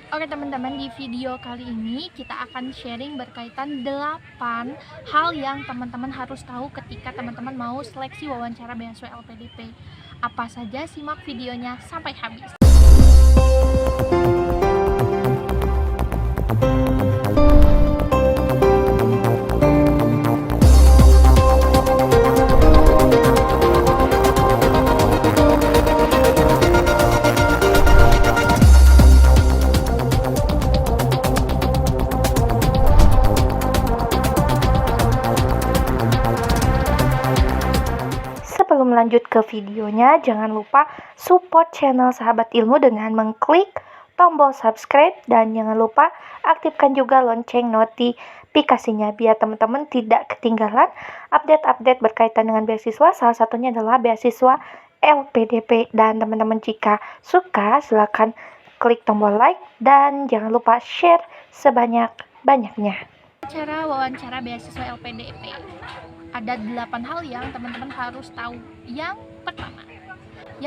Oke teman-teman, di video kali ini kita akan sharing berkaitan 8 hal yang teman-teman harus tahu ketika teman-teman mau seleksi wawancara beasiswa LPDP. Apa saja, simak videonya sampai habis. Sebelum lanjut ke videonya, jangan lupa support channel Sahabat Ilmu dengan mengklik tombol subscribe dan jangan lupa aktifkan juga lonceng notifikasinya biar teman-teman tidak ketinggalan update-update berkaitan dengan beasiswa. Salah satunya adalah beasiswa LPDP. Dan teman-teman jika suka silahkan klik tombol like dan jangan lupa share sebanyak-banyaknya. Cara wawancara beasiswa LPDP. Ada 8 hal yang teman-teman harus tahu. Yang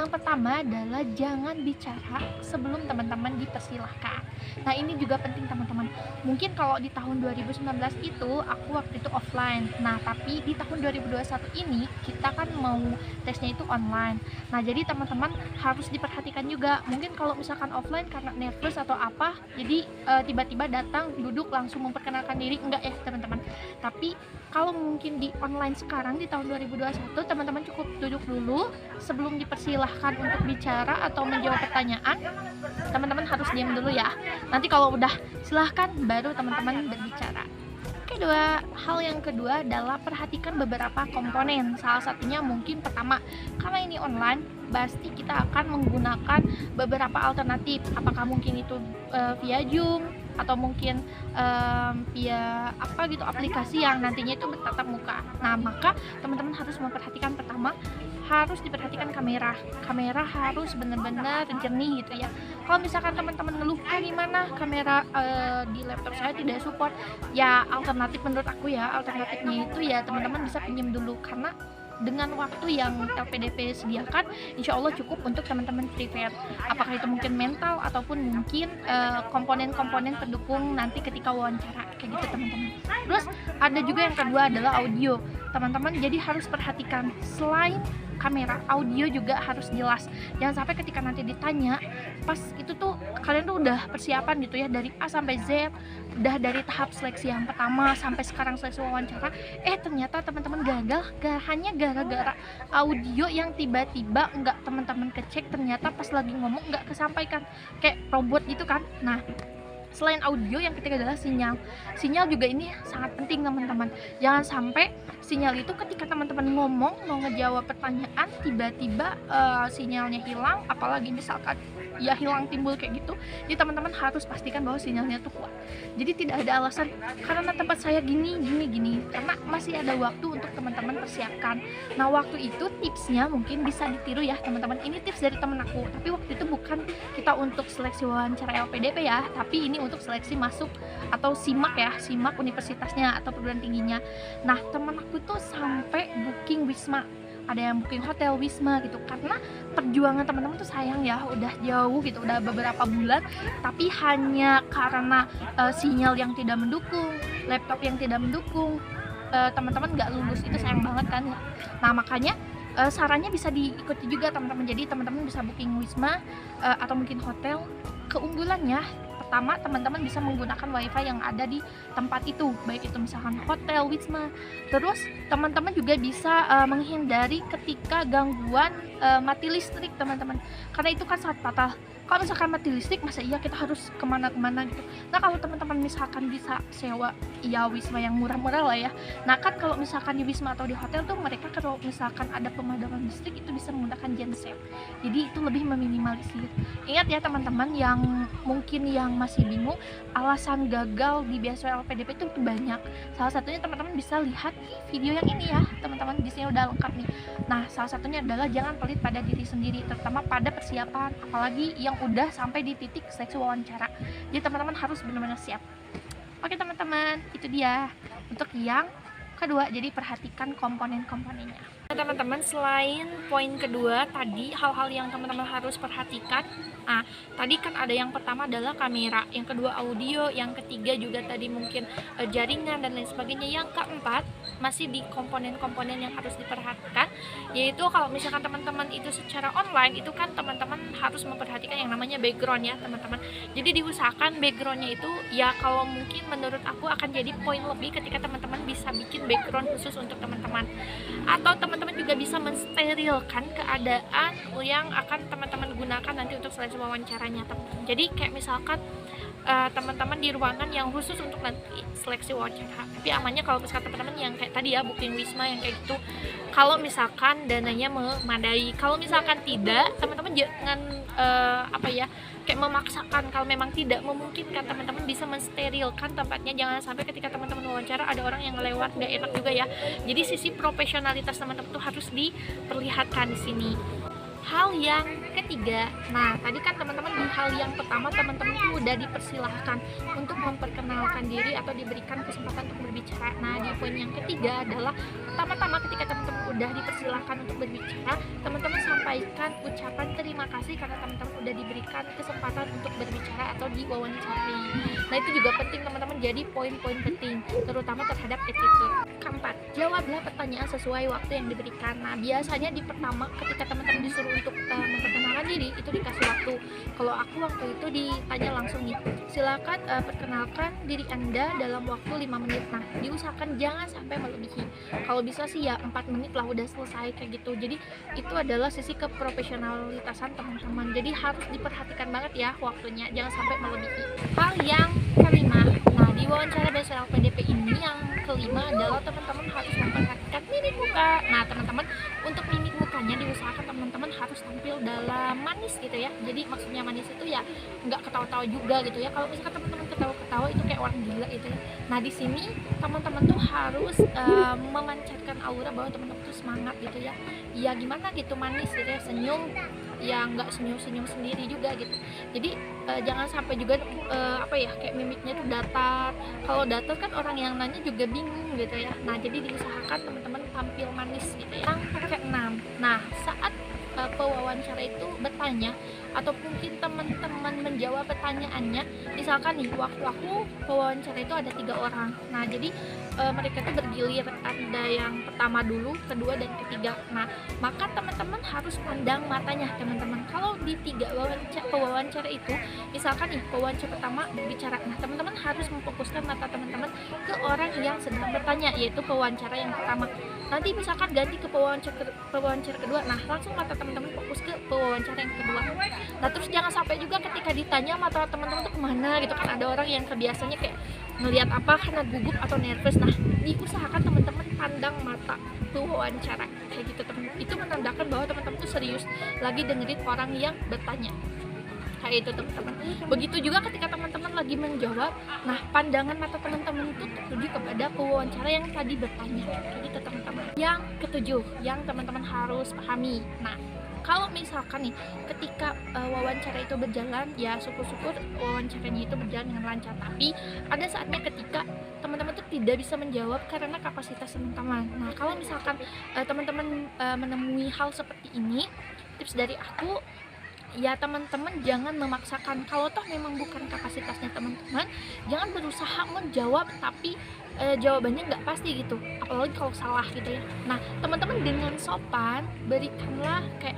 pertama adalah jangan bicara sebelum teman-teman dipersilahkan. Nah, ini juga penting teman-teman. Mungkin kalau di tahun 2019 itu aku waktu itu offline. Nah, tapi di tahun 2021 ini kita kan mau tesnya itu online. Nah, jadi teman-teman harus diperhatikan juga. Mungkin kalau misalkan offline karena nervous atau apa, jadi tiba-tiba datang, duduk langsung memperkenalkan diri, enggak ya teman-teman. Tapi kalau mungkin di online sekarang di tahun 2021, teman-teman cukup duduk dulu sebelum dipersilahkan untuk bicara atau menjawab pertanyaan. Teman-teman harus diam dulu ya. Nanti kalau udah silahkan baru teman-teman berbicara. Hal yang kedua adalah perhatikan beberapa komponen. Salah satunya mungkin pertama, karena ini online, pasti kita akan menggunakan beberapa alternatif. Apakah mungkin itu via Zoom atau mungkin via aplikasi yang nantinya itu bertatap muka. Nah, maka teman-teman harus memperhatikan pertama, harus diperhatikan kamera harus benar-benar jernih gitu ya. Kalau misalkan teman-teman ngeluh gimana kamera di laptop saya tidak support, ya alternatif menurut aku ya, alternatifnya itu ya teman-teman bisa pinjam dulu, karena dengan waktu yang LPDP sediakan, insya Allah cukup untuk teman-teman prepare. Apakah itu mungkin mental ataupun mungkin komponen-komponen pendukung nanti ketika wawancara, kayak gitu teman-teman. Terus ada juga yang kedua adalah audio. Teman-teman jadi harus perhatikan, selain kamera, audio juga harus jelas. Jangan sampai ketika nanti ditanya, pas itu tuh kalian tuh udah persiapan gitu ya dari A sampai Z, udah dari tahap seleksi yang pertama sampai sekarang seleksi wawancara, ternyata teman-teman gagal hanya gara-gara audio yang tiba-tiba nggak teman-teman kecek, ternyata pas lagi ngomong nggak kesampaikan, kayak robot gitu kan. Nah, selain audio, yang ketiga adalah sinyal juga ini sangat penting teman-teman. Jangan sampai sinyal itu ketika teman-teman ngomong mau ngejawab pertanyaan tiba-tiba sinyalnya hilang, apalagi misalkan ya hilang timbul kayak gitu. Jadi teman-teman harus pastikan bahwa sinyalnya tuh kuat. Jadi tidak ada alasan karena tempat saya gini, karena masih ada waktu untuk teman-teman persiapkan. Nah, waktu itu tipsnya mungkin bisa ditiru ya teman-teman. Ini tips dari temen aku, tapi waktu itu bukan kita untuk seleksi wawancara LPDP ya, tapi ini untuk seleksi masuk atau simak universitasnya atau perguruan tingginya. Nah, temen aku tuh sampai booking Wisma, ada yang booking hotel Wisma gitu, karena perjuangan teman-teman tuh sayang ya, udah jauh gitu, udah beberapa bulan, tapi hanya karena sinyal yang tidak mendukung, laptop yang tidak mendukung, teman-teman nggak lulus, itu sayang banget kan ya. Nah, makanya sarannya bisa diikuti juga teman-teman. Jadi teman-teman bisa booking Wisma atau mungkin hotel. Keunggulannya pertama, teman-teman bisa menggunakan wifi yang ada di tempat itu, baik itu misalkan hotel Wisma. Terus teman-teman juga bisa menghindari ketika gangguan mati listrik teman-teman, karena itu kan sangat fatal. Kalau misalkan mati listrik, masa iya kita harus kemana-kemana gitu. Nah, kalau teman-teman misalkan bisa sewa ya Wisma yang murah-murah lah ya. Nah, kan kalau misalkan di Wisma atau di hotel tuh mereka kalau misalkan ada pemadaman listrik itu bisa menggunakan genset, jadi itu lebih meminimalisir. Ingat ya teman-teman, yang mungkin yang masih bingung alasan gagal di beasiswa LPDP itu banyak. Salah satunya teman-teman bisa lihat di video yang ini ya teman-teman, di sini udah lengkap nih. Nah, salah satunya adalah jangan pelit pada diri sendiri, terutama pada persiapan, apalagi yang udah sampai di titik seleksi wawancara. Jadi teman-teman harus benar-benar siap. Oke teman-teman, itu dia untuk yang kedua, jadi perhatikan komponen-komponennya. Teman-teman, selain poin kedua tadi, hal-hal yang teman-teman harus perhatikan. Nah, tadi kan ada yang pertama adalah kamera, yang kedua audio, yang ketiga juga tadi mungkin jaringan dan lain sebagainya. Yang keempat masih di komponen-komponen yang harus diperhatikan, yaitu kalau misalkan teman-teman itu secara online, itu kan teman-teman harus memperhatikan yang namanya background ya teman-teman. Jadi diusahakan backgroundnya itu ya, kalau mungkin menurut aku akan jadi poin lebih ketika teman-teman bisa bikin background khusus untuk teman-teman, atau teman-teman juga bisa mensterilkan keadaan yang akan teman-teman gunakan nanti untuk seleksi wawancaranya. Jadi kayak misalkan teman-teman di ruangan yang khusus untuk nanti seleksi wawancara, tapi amannya kalau misalkan teman-teman yang kayak tadi ya, booking Wisma yang kayak gitu, kalau misalkan dananya memadai. Kalau misalkan tidak, teman-teman jangan kayak memaksakan. Kalau memang tidak memungkinkan, teman-teman bisa mensterilkan tempatnya. Jangan sampai ketika teman-teman wawancara ada orang yang lewat, nggak enak juga ya. Jadi sisi profesionalitas teman-teman tuh harus diperlihatkan di sini. Hal yang ketiga, nah tadi kan teman-teman di hal yang pertama teman-teman tuh udah dipersilahkan untuk memperkenalkan diri atau diberikan kesempatan untuk berbicara. Nah di poin yang ketiga adalah pertama-tama ketika teman-teman udah dipersilahkan untuk berbicara, teman-teman sampaikan ucapan terima kasih karena teman-teman udah diberikan kesempatan untuk berbicara atau diwawancarai. Nah itu juga penting teman-teman, jadi poin-poin penting terutama terhadap attitude. Keempat, jawablah pertanyaan sesuai waktu yang diberikan. Nah biasanya di pertama ketika teman-teman disuruh untuk memperkenalkan diri itu dikasih waktu. Kalau aku waktu itu ditanya langsung nih, silakan perkenalkan diri Anda dalam waktu 5 menit. Nah diusahakan jangan sampai melebihi. Kalau bisa sih ya 4 menit lah udah selesai kayak gitu. Jadi itu adalah sisi keprofesionalitasan teman-teman, jadi harus diperhatikan banget ya waktunya, jangan sampai melebihi. Hal yang kelima, nah di wawancara dasar LPDP ini yang kelima adalah teman-teman harus memperhatikan mimik muka. Nah teman-teman, untuk mimik mukanya diusahakan teman-teman harus tampil dalam manis gitu ya. Jadi maksudnya manis itu ya nggak ketawa-tawa juga gitu ya. Kalau misalkan teman-teman ketawa-ketawa itu kayak orang gila gitu ya. Nah di sini teman-teman tuh harus memancarkan aura bahwa teman-teman tuh semangat gitu ya. Ya gimana gitu, manis gitu ya, senyum ya, nggak senyum-senyum sendiri juga gitu. Jadi jangan sampai juga kayak mimiknya tuh datar. Kalau datar kan orang yang nanya juga bingung gitu ya. Nah jadi diusahakan teman-teman tampil manis gitu ya. Yang keenam, nah saat pewawancara itu bertanya atau mungkin teman-teman menjawab pertanyaannya, misalkan nih waktu aku pewawancara itu ada 3 orang. Nah jadi mereka itu bergilir, ada yang pertama dulu, kedua dan ketiga. Nah maka teman-teman harus pandang matanya teman-teman. Kalau di 3 pewawancara itu, misalkan nih pewawancara pertama berbicara, nah teman-teman harus memfokuskan mata teman-teman ke orang yang sedang bertanya, yaitu pewawancara yang pertama. Nanti misalkan ganti ke pewawancara kedua, nah langsung mata teman-teman fokus ke pewawancara yang kedua. Nah terus jangan sampai juga ketika ditanya mata teman-teman tuh kemana gitu kan, ada orang yang kebiasanya kayak ngelihat apa karena gugup atau nervous. Nah diusahakan teman-teman pandang mata pewawancara kayak gitu teman, itu menandakan bahwa teman-teman tuh serius lagi dengerin orang yang bertanya kayak itu teman-teman. Begitu juga ketika teman-teman lagi menjawab, nah pandangan mata teman-teman itu tertuju kepada pewawancara yang tadi bertanya kayak gitu teman-teman. Yang ketujuh yang teman-teman harus pahami, nah kalau misalkan nih ketika wawancara itu berjalan, ya syukur-syukur wawancaranya itu berjalan dengan lancar, tapi ada saatnya ketika teman-teman tuh tidak bisa menjawab karena kapasitas teman-teman. Nah kalau misalkan teman-teman menemui hal seperti ini, tips dari aku ya teman-teman jangan memaksakan. Kalau toh memang bukan kapasitasnya teman-teman, jangan berusaha menjawab tapi jawabannya nggak pasti gitu, apalagi kalau salah gitu ya. Nah teman-teman dengan sopan berikanlah kayak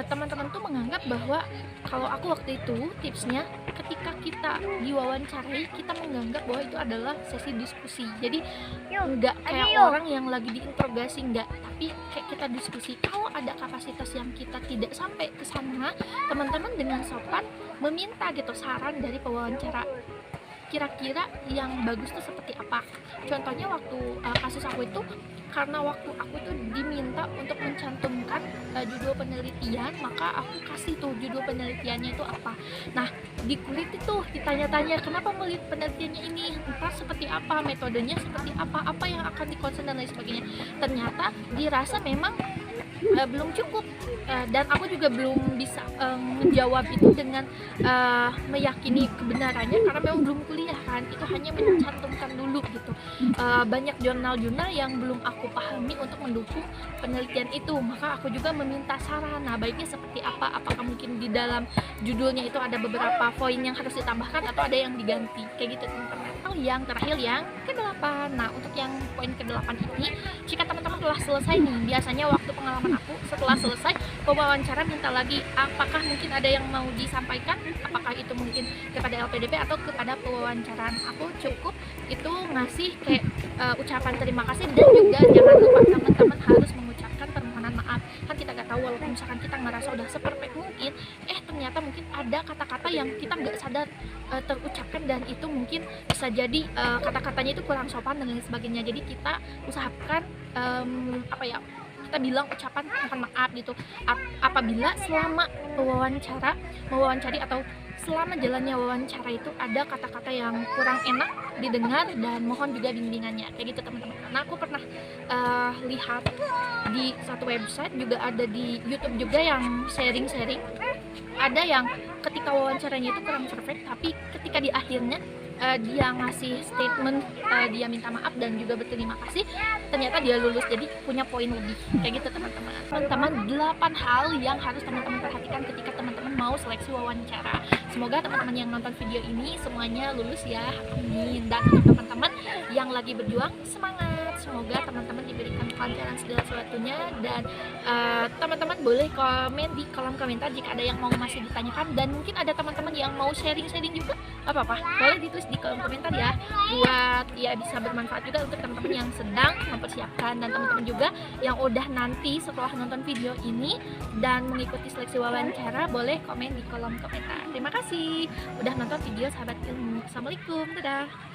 teman-teman tuh menganggap bahwa, kalau aku waktu itu tipsnya ketika kita diwawancarai, kita menganggap bahwa itu adalah sesi diskusi. Jadi nggak kayak orang yang lagi diinterogasi, nggak, tapi kayak kita diskusi. Kalau ada kapasitas yang kita tidak sampai ke sana, teman-teman dengan sopan meminta gitu saran dari pewawancara, kira-kira yang bagus tuh seperti apa. Contohnya waktu kasus aku itu, karena waktu aku tuh diminta untuk mencantumkan judul penelitian, maka aku kasih tuh judul penelitiannya itu apa. Nah dikulik itu ditanya-tanya kenapa melihat penelitiannya ini, ntar seperti apa, metodenya seperti apa yang akan dikonsen dan lain sebagainya. Ternyata dirasa memang belum cukup, dan aku juga belum bisa menjawab itu dengan meyakini kebenarannya karena memang belum kuliah kan, itu hanya mencantumkan dulu gitu. Banyak jurnal-jurnal yang belum aku pahami untuk mendukung penelitian itu, maka aku juga meminta saran. Nah, baiknya seperti apa? Apakah mungkin di dalam judulnya itu ada beberapa poin yang harus ditambahkan atau ada yang diganti, kayak gitu teman-teman. Yang terakhir yang ke-8. Nah, untuk yang poin ke-8 ini, jika teman-teman telah selesai nih, biasanya waktu pengalaman aku setelah selesai pewawancara minta lagi apakah mungkin ada yang mau disampaikan, apakah itu mungkin kepada LPDP atau kepada pewawancaraan. Aku cukup itu ngasih kayak ucapan terima kasih, dan juga jangan lupa teman-teman harus mengucapkan permohonan maaf. Kan kita gak tahu, walaupun misalkan kita ngerasa udah seperfect mungkin, ternyata mungkin ada kata-kata yang kita nggak sadar terucapkan, dan itu mungkin bisa jadi kata-katanya itu kurang sopan dan lain sebagainya. Jadi kita usahakan kita bilang ucapan mohon maaf gitu apabila selama mewawancari atau selama jalannya wawancara itu ada kata-kata yang kurang enak didengar, dan mohon juga bimbingannya, kayak gitu teman-teman. Karena aku pernah lihat di satu website, juga ada di YouTube juga yang sharing-sharing, ada yang ketika wawancaranya itu kurang perfect, tapi ketika di akhirnya dia ngasih statement, dia minta maaf dan juga berterima kasih, ternyata dia lulus, jadi punya poin lebih, kayak gitu teman-teman. Teman-teman, 8 hal yang harus teman-teman perhatikan ketika teman-teman mau seleksi wawancara. Semoga teman-teman yang nonton video ini semuanya lulus ya, amin. Dan untuk teman-teman yang lagi berjuang, semangat, semoga teman-teman diberikan kelancaran segala sesuatunya. Dan teman-teman boleh komen di kolom komentar jika ada yang mau masih ditanyakan, dan mungkin ada teman-teman yang mau sharing-sharing juga, gak apa-apa, boleh ditulis di kolom komentar ya, buat ya bisa bermanfaat juga untuk teman-teman yang sedang mempersiapkan, dan teman-teman juga yang udah nanti setelah nonton video ini dan mengikuti seleksi wawancara, boleh komen di kolom komentar. Terima kasih udah nonton video Sahabat Ilmu. Assalamualaikum, dadah.